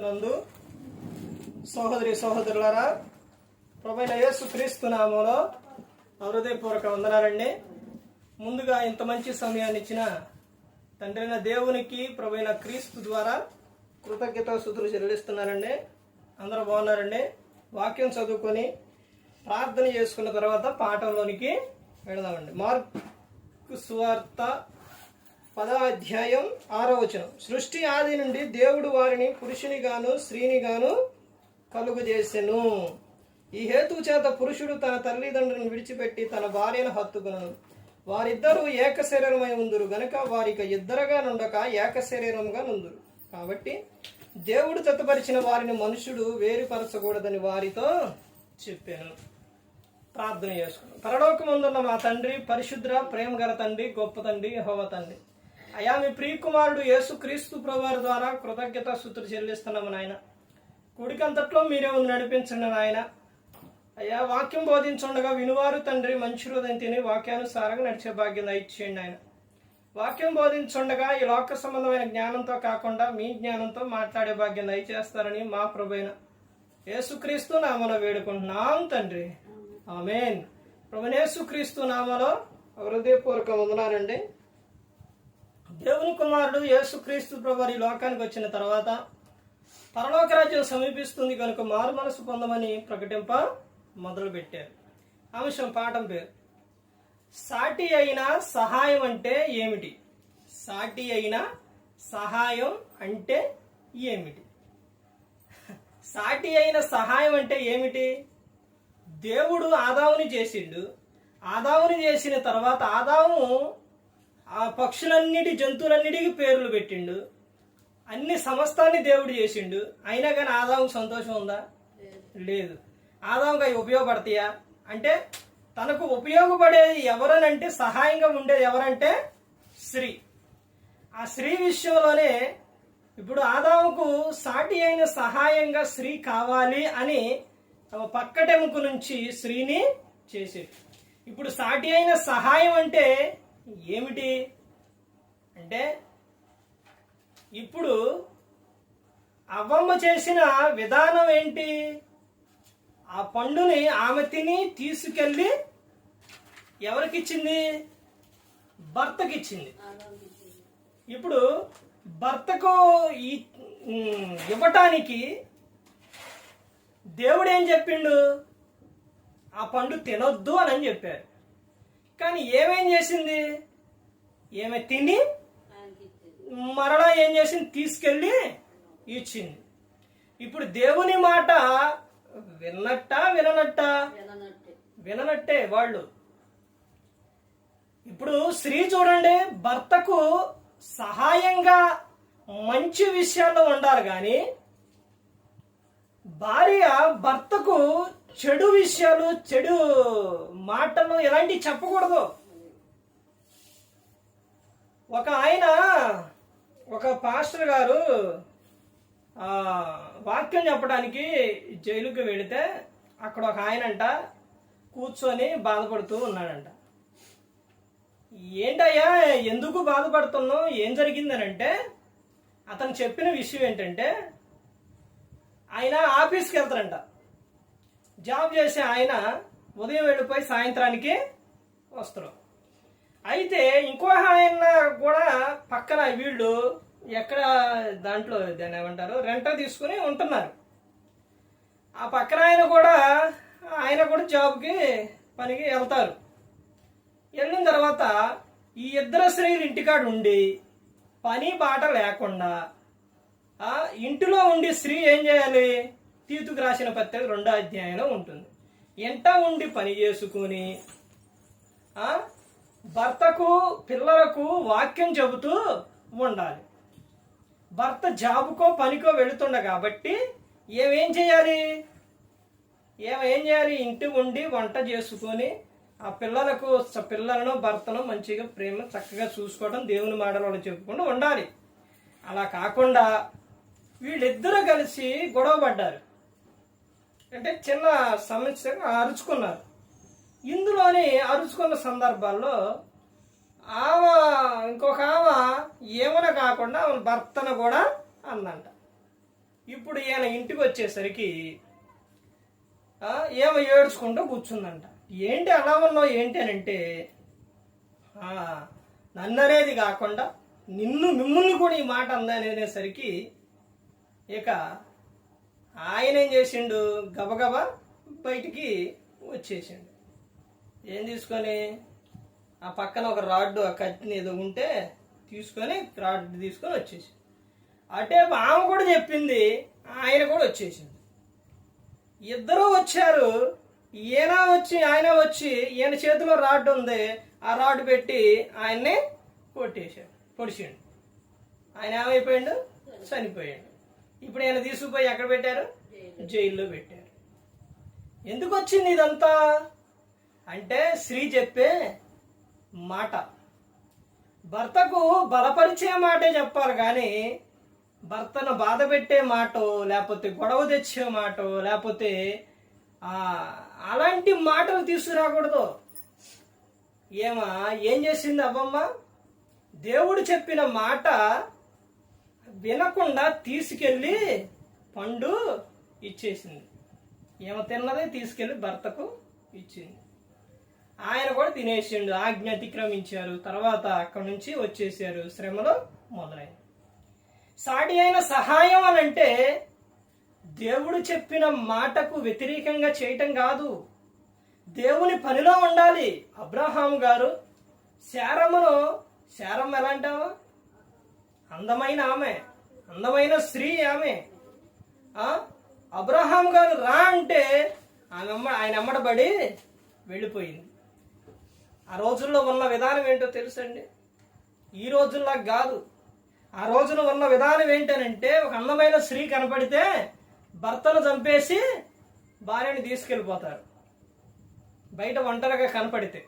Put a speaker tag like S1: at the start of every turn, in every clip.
S1: నందు సహోదరి సహోదరులారా, ప్రభువైన యేసు క్రీస్తు నామములో హృదయపూర్వక వందనాలండి. ముందుగా ఇంత మంచి సమయాన్ని ఇచ్చిన తండ్రైన దేవునికి ప్రభువైన క్రీస్తు ద్వారా కృతజ్ఞతాస్తుతులు చెల్లిస్తున్నానండి. అందరూ బాగున్నారండి. వాక్యం చదువుకొని ప్రార్థన చేసుకున్న తర్వాత పాఠంలోనికి వెళదామండి. మార్కు సువార్త 10వ అధ్యాయం 6వ వచనం. సృష్టి ఆది నుండి దేవుడు వారిని పురుషుని గాను స్త్రీని గాను కలుగు చేసెను. ఈ హేతు చేత పురుషుడు తన తల్లిదండ్రులను విడిచిపెట్టి తన భార్యను హత్తుకును. వారిద్దరూ ఏక శరీరమై ఉందురు గనుక వారికి ఇద్దరుగా నుండక ఏక శరీరముగా నుందురు. కాబట్టి దేవుడు జతపరిచిన వారిని మనుషుడు వేరుపరచకూడదని వారితో చెప్పాను. ప్రార్థన చేసుకున్నాం. పరలోకమందున్న మా తండ్రి, పరిశుద్ర ప్రేమ గల తండ్రి, గొప్ప తండ్రి, యెహోవా తండ్రి, అయా మీ ప్రియకుమారుడు యేసు క్రీస్తు ప్రభువారి ద్వారా కృతజ్ఞతాస్తుతులు చెల్లిస్తున్నాము నాయన. కుడికంతట్లో మీరే ఉంది నడిపించండి నాయన. అయ్యా వాక్యం బోధించుండగా వినువారు తండ్రి మంచి హృదయం తిని వాక్యానుసారంగా నడిచే భాగ్యం దయచేయండి ఆయన. వాక్యం బోధించుండగా ఈ లోక సంబంధమైన జ్ఞానంతో కాకుండా మీ జ్ఞానంతో మాట్లాడే భాగ్యం దయచేస్తారని మా ప్రభువైన యేసుక్రీస్తు నామలో వేడుకుంటున్నాం తండ్రి, ఆమేన్. ప్రభువైన యేసుక్రీస్తు నామలో హృదయపూర్వక వందనాలండి. దేవుని కుమారుడు యేసుక్రీస్తు ప్రభువారు ఈ లోకానికి వచ్చిన తర్వాత పరలోక రాజ్యం సమీపిస్తుంది కనుక మారు మనసు పొందమని ప్రకటింప మొదలు పెట్టారు. అంశం పాఠం పేరు సాటి అయిన సహాయం అంటే ఏమిటి? సాటి అయిన సహాయం అంటే ఏమిటి? సాటి అయిన సహాయం అంటే ఏమిటి? దేవుడు ఆదాముని చేసిండు. ఆదాముని చేసిన తర్వాత ఆదాము ఆ పక్షులన్నిటి జంతువులన్నిటికీ పేర్లు పెట్టిండు. అన్ని సమస్తాన్ని దేవుడు చేసిండు. అయినా కానీ ఆదాముకు సంతోషం ఉందా? లేదు. ఆదాముకు అవి ఉపయోగపడతాయా అంటే తనకు ఉపయోగపడేది ఎవరనంటే సహాయంగా ఉండేది ఎవరంటే స్త్రీ. ఆ స్త్రీ విషయంలోనే ఇప్పుడు ఆదాముకు సాటి అయిన సహాయంగా స్త్రీ కావాలి అని పక్కటెముక నుంచి స్త్రీని చేసేది. ఇప్పుడు సాటి అయిన సహాయం అంటే ఏమిటి అంటే ఇప్పుడు అవ్వమ్మ చేసిన విధానం ఏంటి? ఆ పండుని ఆమె తిని తీసుకెళ్ళి ఎవరికిచ్చింది? భర్తకిచ్చింది. ఇప్పుడు భర్తకు ఇవ్వటానికి దేవుడు ఏం చెప్పిండు? ఆ పండు తినొద్దు అని చెప్పారు. కానీ ఏమేం చేసింది? ఏమే తిని మరలా ఏం చేసింది? తీసుకెళ్ళి ఇచ్చింది. ఇప్పుడు దేవుని మాట విననట్టా? విననట్టే వాళ్ళు. ఇప్పుడు స్త్రీ చూడండి, భర్తకు సహాయంగా మంచి విషయాల్లో ఉండాలి కానీ భార్య భర్తకు చెడు విషయాలు, చెడు మాటలు ఇలాంటివి చెప్పకూడదు. ఒక పాస్టర్ గారు వాక్యం చెప్పడానికి జైలుకి వెళితే అక్కడ ఒక ఆయనంట కూర్చొని బాధపడుతూ ఉన్నాడంట. ఏంటయ్యా ఎందుకు బాధపడుతున్నావు, ఏం జరిగిందనంటే అతను చెప్పిన విషయం ఏంటంటే ఆయన ఆఫీస్కి వెళ్తారంట. జాబ్ చేసే ఆయన ఉదయం వెళ్ళిపోయి సాయంత్రానికి వస్తారు. అయితే ఇంకో ఆయన కూడా పక్కన వీళ్ళు ఎక్కడ దాంట్లో దాన్ని ఏమంటారు రెంట తీసుకుని ఉంటున్నారు. ఆ పక్కన ఆయన కూడా జాబ్కి పనికి వెళ్తారు. వెళ్ళిన తర్వాత ఈ ఇద్దరు స్త్రీలు ఇంటికాడ ఉండి పని బాట లేకుండా ఇంటిలో ఉండి స్త్రీ ఏం చేయాలి? తీతుకు రాసిన పత్రిక 2వ అధ్యాయంలో ఉంటుంది. ఎంట ఉండి పని చేసుకుని భర్తకు పిల్లలకు వాక్యం చెబుతూ ఉండాలి. భర్త జాబుకో పనికో వెళుతుండ కాబట్టి ఏం చేయాలి? ఇంటి ఉండి వంట చేసుకొని ఆ పిల్లలను భర్తను మంచిగా ప్రేమ చక్కగా చూసుకోవడం, దేవుని మాటలు చెప్పుకుంటూ ఉండాలి. అలా కాకుండా వీళ్ళిద్దరూ కలిసి గొడవ పడ్డారు. అంటే చిన్న సమస్యగా అరుచుకున్నారు. ఇందులోని అరుచుకున్న సందర్భాల్లో ఇంకొక ఆమె ఏమైనా కాకుండా ఆమె భర్తను కూడా అందంట. ఇప్పుడు ఈయన ఇంటికి వచ్చేసరికి ఏమో ఏడ్చుకుంటూ కూర్చుందంట. ఏంటి అలా ఉన్నావు ఏంటి అని అంటే, నన్ను అనేది కాకుండా మిమ్మల్ని కూడా ఈ మాట అనేసరికి ఇక ఆయన ఏం చేసిండు, గబగబా బయటికి వచ్చేసిండు. ఏం తీసుకొని ఆ పక్కన ఒక రాడ్డు ఆ కత్తిని ఏదో ఉంటే తీసుకొని రాడ్డు తీసుకొని వచ్చేసి అటే ఆమె కూడా చెప్పింది, ఆయన కూడా వచ్చేసింది. ఇద్దరూ వచ్చారు. ఆయన వచ్చి ఈయన చేతిలో రాడ్డు ఉంది, ఆ రాడ్డు పెట్టి ఆయన్ని పొడిచిండు. ఆయన ఏమైపోయాడు, చనిపోయాడు. ఇప్పుడు ఆయన తీసుకుపోయి ఎక్కడ పెట్టారు, జైల్లో పెట్టారు. ఎందుకు వచ్చింది ఇదంతా అంటే, స్త్రీ చెప్పే మాట భర్తకు బలపరిచే మాటే చెప్పాలి కానీ భర్తను బాధ పెట్టే మాటో లేకపోతే గొడవ తెచ్చే మాటో లేకపోతే అలాంటి మాటలు తీసుకురాకూడదు. ఏం చేసింది అవ్వమ్మ, దేవుడు చెప్పిన మాట వినకుండా తీసుకెళ్ళి పండు ఇచ్చేసింది. తిన్నదే తీసుకెళ్ళి భర్తకు ఇచ్చింది. ఆయన కూడా తినేసిండు. ఆజ్ఞ అతిక్రమించారు. తర్వాత అక్కడి నుంచి వచ్చేసారు. శ్రమలో మొదలైన సాటి అయిన సహాయం అనంటే దేవుడు చెప్పిన మాటకు వ్యతిరేకంగా చేయటం కాదు, దేవుని పనిలో ఉండాలి. అబ్రహాం గారు శారమ్మ ఎలా అంటావా, అందమైన స్త్రీ ఆమె. అబ్రహాం గారు రా అంటే ఆయన అమ్మడబడి వెళ్ళిపోయింది. ఆ రోజుల్లో ఉన్న విధానం ఏంటో తెలుసండి, ఈ రోజుల్లో కాదు. ఆ రోజున ఉన్న విధానం ఏంటనంటే, ఒక అందమైన స్త్రీ కనపడితే భర్తను చంపేసి భార్యని తీసుకెళ్ళిపోతారు బయట ఒంటరిగా కనపడితే.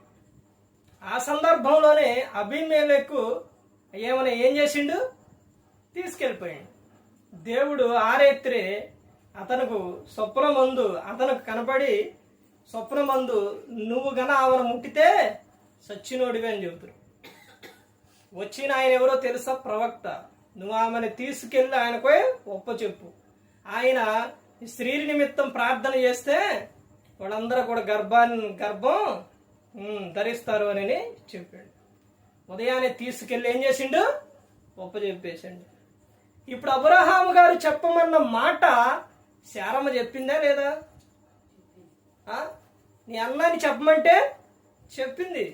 S1: ఆ సందర్భంలోనే అబీమెలెకు ఏం చేసిండు, తీసుకెళ్ళిపోయాడు. దేవుడు ఆరేత్రే అతనుకు అతనికి కనపడి స్వప్నమందు నువ్వు గన ఆమెను ముట్టితే సచ్చినోడివి అని చెబుతారు. వచ్చిన ఆయన ఎవరో తెలుసా, ప్రవక్త. నువ్వు ఆమెను తీసుకెళ్ళి ఆయనకు ఒప్పచెప్పు. ఆయన స్త్రీ నిమిత్తం ప్రార్థన చేస్తే వాళ్ళందరూ కూడా గర్భం ధరిస్తారు అని చెప్పాడు. ఉదయాన్నే తీసుకెళ్ళి ఏం చేసిండు, ఒప్పచెప్పేసిండు. ఇప్పుడు అబ్రహాము గారు చెప్పమన్న మాట శారమ్మ చెప్పిందా లేదా? నీ అన్నాన్ని చెప్పమంటే చెప్పింది.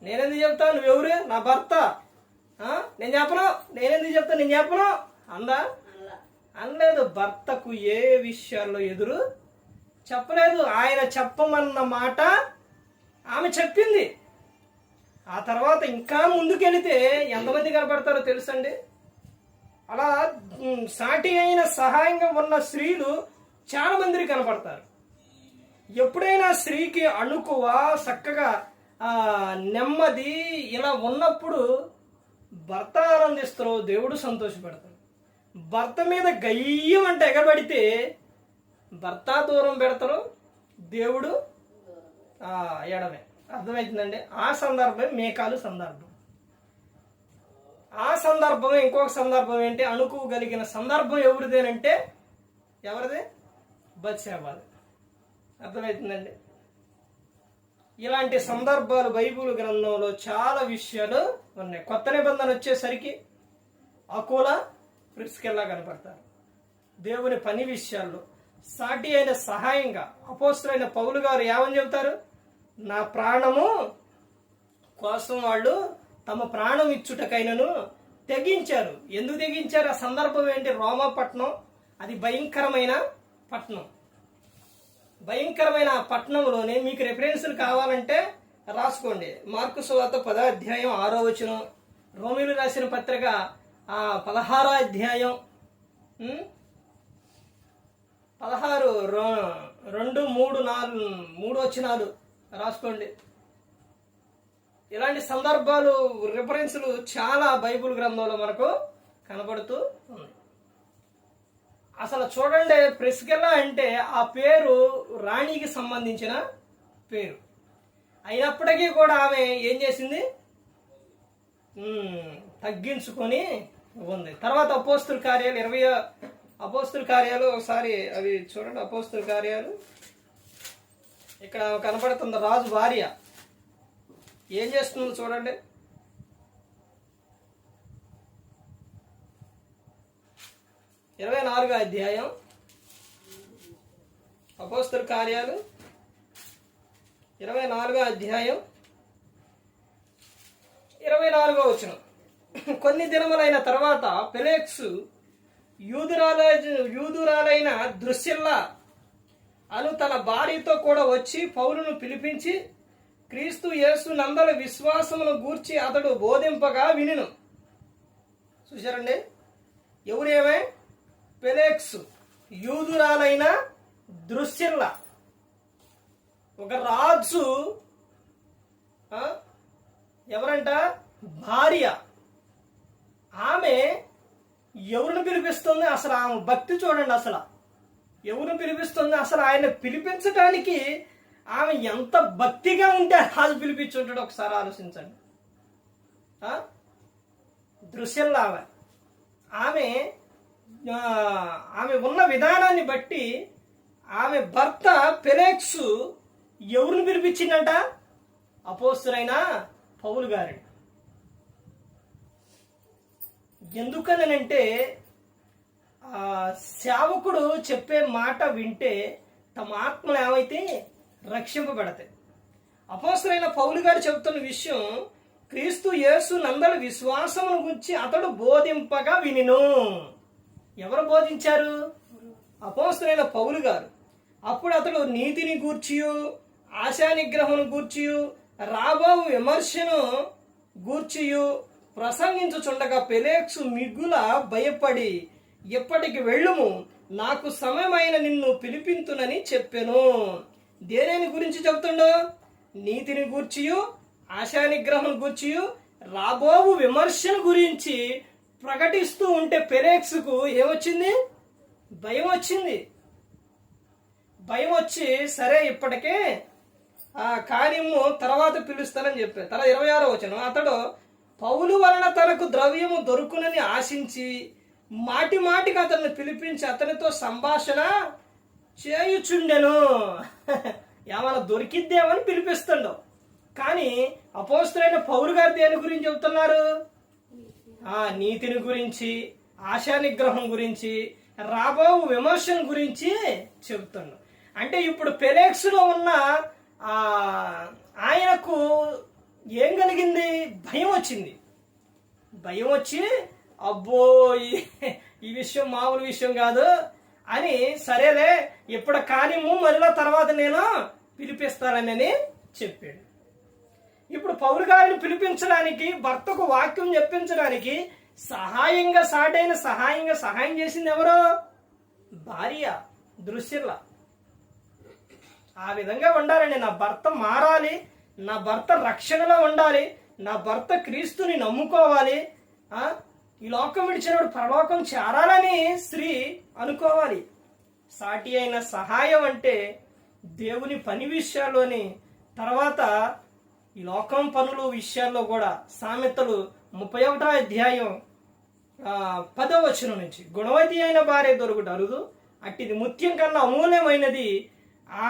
S1: నేనెందుకు చెప్తాను, నువ్వెవరు, నా భర్త, నేను చెప్పను, నేనెందుకు చెప్తాను, నేను చెప్పను అందా? అనలేదు. భర్తకు ఏ విషయాల్లో ఎదురు చెప్పలేదు. ఆయన చెప్పమన్న మాట ఆమె చెప్పింది. ఆ తర్వాత ఇంకా ముందుకెళితే ఎంతమంది కనపడతారో తెలుసండి. అలా సాటి అయిన సహాయంగా ఉన్న స్త్రీలు చాలా మందికి కనపడతారు. ఎప్పుడైనా స్త్రీకి అణుకువ చక్కగా నెమ్మది ఇలా ఉన్నప్పుడు భర్త ఆనందిస్తారు, దేవుడు సంతోషపడతాడు. భర్త మీద గయ్యం అంటే ఎగబడితే భర్త దూరం పెడతారు, దేవుడు ఎడమే. అర్థమవుతుందండి. ఆ సందర్భం మేకాలు సందర్భం. ఆ సందర్భం ఇంకొక సందర్భం ఏంటి, అణుకోగలిగిన సందర్భం ఎవరిదేనంటే ఎవరిదే, బత్షెబాది. అర్థమవుతుందండి. ఇలాంటి సందర్భాలు బైబిల్ గ్రంథంలో చాలా విషయాలు ఉన్నాయి. కొత్త నిబంధన వచ్చేసరికి అకుల ప్రిస్కిల్లా కనపడతారు. దేవుని పని విషయాల్లో సాటి అయిన సహాయంగా అపోస్తలుడైన పౌలు గారు ఏమని చెబుతారు, నా ప్రాణము కోసం వాళ్ళు తమ ప్రాణం ఇచ్చుటకైనను తెగించారు. ఎందుకు తెగించారు? ఆ సందర్భం ఏంటి? రోమా పట్టణం, అది భయంకరమైన పట్టణం. భయంకరమైన పట్టణంలోనే మీకు రెఫరెన్సులు కావాలంటే రాసుకోండి. మార్కు సువార్త 10వ అధ్యాయం 6వ వచనం, రోమీలు రాసిన పత్రిక 16వ అధ్యాయం 16, 2, 3, 4 3 వచనాలు రాసుకోండి. ఇలాంటి సందర్భాలు రిఫరెన్సులు చాలా బైబిల్ గ్రంథంలో మనకు కనబడుతూ ఉన్నాయి. అసలు చూడండి, ప్రిస్కిల్లా అంటే ఆ పేరు రాణికి సంబంధించిన పేరు అయినప్పటికీ కూడా ఆమె ఏం చేసింది, తగ్గించుకొని ఉంది. తర్వాత అపోస్తలుల కార్యాలు అపోస్తుల కార్యాలు ఒకసారి అవి చూడండి. అపోస్తుల కార్యాలు ఇక్కడ కనపడుతుంది రాజు భార్య ఏం చేస్తుందో చూడండి. ఇరవై 24వ అధ్యాయం అపోస్తుల కార్యాలు 24వ అధ్యాయం 24వ వచనం. కొన్ని దినములైన తర్వాత ఫెలిక్సు యూదురాలైన ద్రుసిల్లా అను తన భార్యతో కూడా వచ్చి పౌలును పిలిపించి క్రీస్తు యేసు నందల విశ్వాసమును గూర్చి అతడు బోధింపగా వినెను. చూశారండి, ఎవరేమే? ఫెలిక్సు, యూదురాలైన ద్రుసిల్లా. ఒక రాజు ఎవరంట? భార్య. ఆమె ఎవరిని పిలిపిస్తుంది? అసలు ఆమె భక్తి చూడండి. అసలు ఎవరిని పిలిపిస్తుంది? అసలు ఆయన పిలిపించడానికి ఆమె ఎంత భక్తిగా ఉంటే రాజు పిలిపించుంటాడు ఒకసారి ఆలోచించండి. దృశ్యంలో ఆమె ఉన్న విధానాన్ని బట్టి ఆమె భర్త ఫెలిక్సు ఎవరిని పిలిపించిందంట? అపోస్తలుడైన పౌలు గారిని. ఎందుకనంటే సేవకుడు చెప్పే మాట వింటే తమ ఆత్మలు ఏమైతే రక్షింపబడతాయి. అపోస్తలుడైన పౌలు గారు చెబుతున్న విషయం, క్రీస్తు యేసు నందల విశ్వాసమును గురించి అతడు బోధింపగా వినెను. ఎవరు బోధించారు? అపోస్తలుడైన పౌలు గారు. అప్పుడు అతడు నీతిని గూర్చియు ఆశానిగ్రహమును గూర్చియు రాబో విమర్శను గూర్చియు ప్రసంగించుచుండగా ఫెలిక్సు మిగుల భయపడి, ఎప్పటికి వెళ్ళుము, నాకు సమయమైన నిన్ను పిలిపింతునని చెప్పెను. దేనిని గురించి చెబుతుండో? నీతిని గూర్చియు ఆశానిగ్రహం గూర్చియు రాబోవు విమర్శను గురించి ప్రకటిస్తూ ఉంటే ఫెలిక్సుకు ఏమొచ్చింది? భయం వచ్చింది. భయం వచ్చి సరే ఇప్పటికే కార్యము తర్వాత పిలుస్తానని చెప్పారు. 26వ వచనం. అతడు పౌలు వలన తనకు ద్రవ్యము దొరుకునని ఆశించి మాటి మాటికి అతన్ని పిలిపించి అతనితో సంభాషణ చేయుచుండెను. ఏమైనా దొరికిద్దేమని పిలిపిస్తుండవు. కానీ అపోస్తలుడైన పౌలు గారు దేని గురించి చెబుతున్నారు? నీతిని గురించి, ఆశానిగ్రహం గురించి, రాబో విమర్శన గురించి చెబుతున్నాడు. అంటే ఇప్పుడు ఫెలిక్సులో ఉన్న ఆయనకు ఏం కలిగింది? భయం వచ్చింది. భయం వచ్చి అబ్బో ఈ విషయం మామూలు విషయం కాదు అని, సరేలే ఇప్పుడు కార్యము మళ్ళీ తర్వాత నేను పిలిపిస్తానని చెప్పాడు. ఇప్పుడు పౌలు గారిని పిలిపించడానికి, భర్తకు వాక్యం చెప్పించడానికి సహాయం చేసింది ఎవరో? భార్య దృశ్యలా. ఆ విధంగా ఉండాలండి. నా భర్త మారాలి, నా భర్త రక్షణలో ఉండాలి, నా భర్త క్రీస్తుని నమ్ముకోవాలి, ఈ లోకం విడిచినప్పుడు పరలోకం చేరాలని స్త్రీ అనుకోవాలి. సాటి అయిన సహాయం అంటే దేవుని పని విషయాల్లోని, తర్వాత ఈ లోకం పనులు విషయాల్లో కూడా. సామెతలు 31వ అధ్యాయం 10వ వచనం నుంచి, గుణవతి అయిన భార్య దొరుకుట అరుదు, అట్టిది ముత్యం కన్నా అమూల్యమైనది.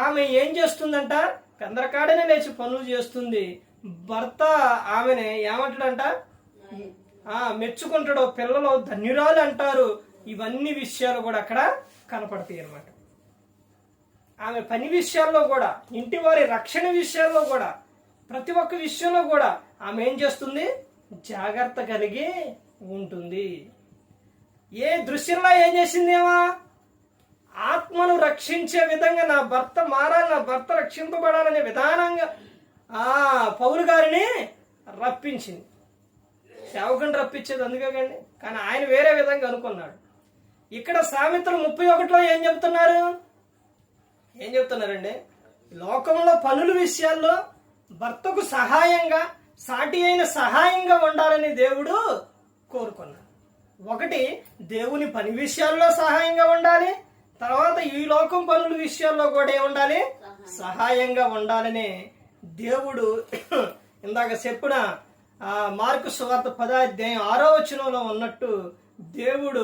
S1: ఆమె ఏం చేస్తుందంట? కందరకాడనే లేచి పనులు చేస్తుంది. భర్త ఆమెనే ఏమంటాడంట? మెచ్చుకుంటాడు. పిల్లలు ధన్యురాలు అంటారు. ఇవన్నీ విషయాలు కూడా అక్కడ కనపడతాయి అన్నమాట. ఆమె పని విషయాల్లో కూడా, ఇంటి వారి రక్షణ విషయాల్లో కూడా, ప్రతి ఒక్క విషయంలో కూడా ఆమె ఏం చేస్తుంది? జాగ్రత్త కలిగి ఉంటుంది. ఏ దృశ్యంలో ఏం చేసిందేమో? ఆత్మను రక్షించే విధంగా నా భర్త మారాలి, నా భర్త రక్షింపబడాలనే విధానంగా పౌలు గారిని రప్పించింది. సేవకుని రప్పించేది అందుకే కండి. కానీ ఆయన వేరే విధంగా అనుకున్నాడు. ఇక్కడ సామెతలు 31లో ఏం చెప్తున్నారండి? లోకంలో పనుల విషయాల్లో భర్తకు సహాయంగా, సాటి అయిన సహాయంగా ఉండాలని దేవుడు కోరుకున్నాడు. ఒకటి, దేవుని పని విషయాల్లో సహాయంగా ఉండాలి. తర్వాత ఈ లోకం పనుల విషయాల్లో కూడా ఏముండాలి? సహాయంగా ఉండాలని దేవుడు ఇందాక చెప్పిన మార్కు సువార్త 10వ అధ్యాయం 6వ వచనంలో ఉన్నట్టు దేవుడు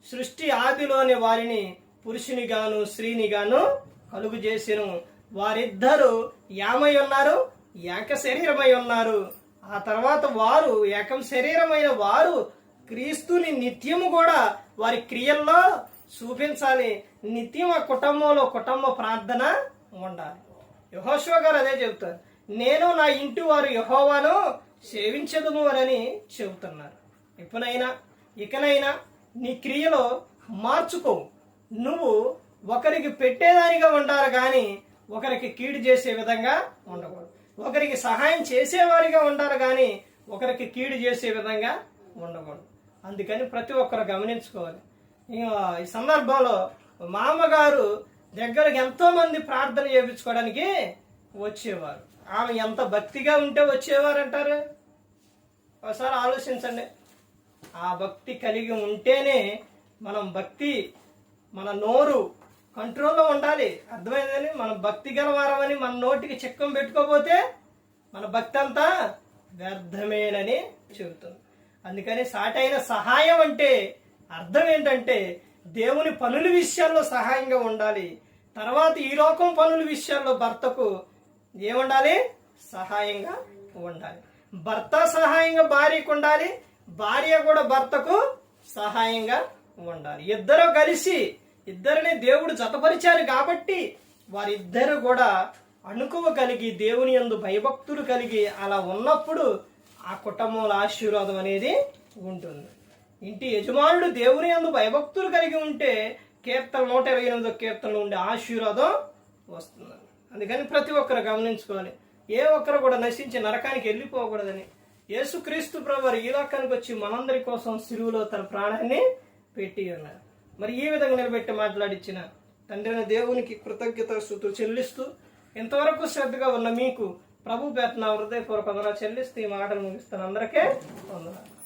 S1: సృష్టి ఆదిలోని వారిని పురుషునిగాను స్త్రీనిగాను కలుగు చేసెను. వారిద్దరూ ఏమై ఉన్నారు? ఏక శరీరమై ఉన్నారు. ఆ తర్వాత వారు ఏకం శరీరమైన వారు క్రీస్తుని నిత్యము కూడా వారి క్రియల్లో చూపించాలి. నిత్యం ఆ కుటుంబంలో కుటుంబ ప్రార్థన ఉండాలి. యెహోషువ గారు అదే చెబుతారు. నేను నా ఇంటి వారు యెహోవాను సేవించదుము అని చెబుతున్నారు. ఇకనైనా నీ క్రియలో మార్చుకో. నువ్వు ఒకరికి పెట్టేదానిగా ఉండాలి కానీ ఒకరికి కీడు చేసే విధంగా ఉండకూడదు. ఒకరికి సహాయం చేసేవారిగా ఉండాలి కానీ ఒకరికి కీడు చేసే విధంగా ఉండకూడదు. అందుకని ప్రతి ఒక్కరు గమనించుకోవాలి. ఈ సందర్భంలో మామగారు దగ్గరకు ఎంతో మంది ప్రార్థన చేయించుకోవడానికి వచ్చేవారు. ఆమె ఎంత భక్తిగా ఉంటే వచ్చేవారు అంటారు? ఒకసారి ఆలోచించండి. ఆ భక్తి కలిగి ఉంటేనే మన నోరు కంట్రోల్లో ఉండాలి. అర్థమైందని? మనం భక్తి గలవారమని మన నోటికి చిక్కం పెట్టుకోపోతే మన భక్తి అంతా వ్యర్థమేనని చెబుతుంది. అందుకని సాటైన సహాయం అంటే అర్థం ఏంటంటే దేవుని పనుల విషయాల్లో సహాయంగా ఉండాలి. తర్వాత ఈ లోకం పనుల విషయాల్లో భర్తకు ఏముండాలి? సహాయంగా ఉండాలి. భర్త సహాయంగా భార్యకు ఉండాలి. భార్య కూడా భర్తకు సహాయంగా ఉండాలి. ఇద్దరు కలిసి ఇద్దరిని దేవుడు జతపరిచారు కాబట్టి వారిద్దరు కూడా అణుకువ కలిగి దేవుని యందు భయభక్తులు కలిగి అలా ఉన్నప్పుడు ఆ కుటుంబంలో ఆశీర్వాదం అనేది ఉంటుంది. ఇంటి యజమానుడు దేవుని యందు భయభక్తులు కలిగి ఉంటే కీర్తన 128 కీర్తనలో ఉండే ఆశీర్వాదం వస్తుంది. అందుకని ప్రతి ఒక్కరు గమనించుకోవాలి. ఏ ఒక్కరు కూడా నశించి నరకానికి వెళ్ళిపోకూడదని యేసుక్రీస్తు ప్రభువారు ఈ లోకానికి వచ్చి మనందరి కోసం సిలువలో తన ప్రాణాన్ని పెట్టి ఉన్నారు. మరి ఈ విధంగా నిలబెట్టి మాట్లాడిచ్చిన తండ్రి దేవునికి కృతజ్ఞతాస్తుతులు చెల్లిస్తూ ఇంతవరకు శ్రద్ధగా ఉన్న మీకు ప్రభు పేరున హృదయపూర్వక వందనాలు చెల్లిస్తూ ఈ మాటలు ముగిస్తాను. అందరికీ వందనాలు.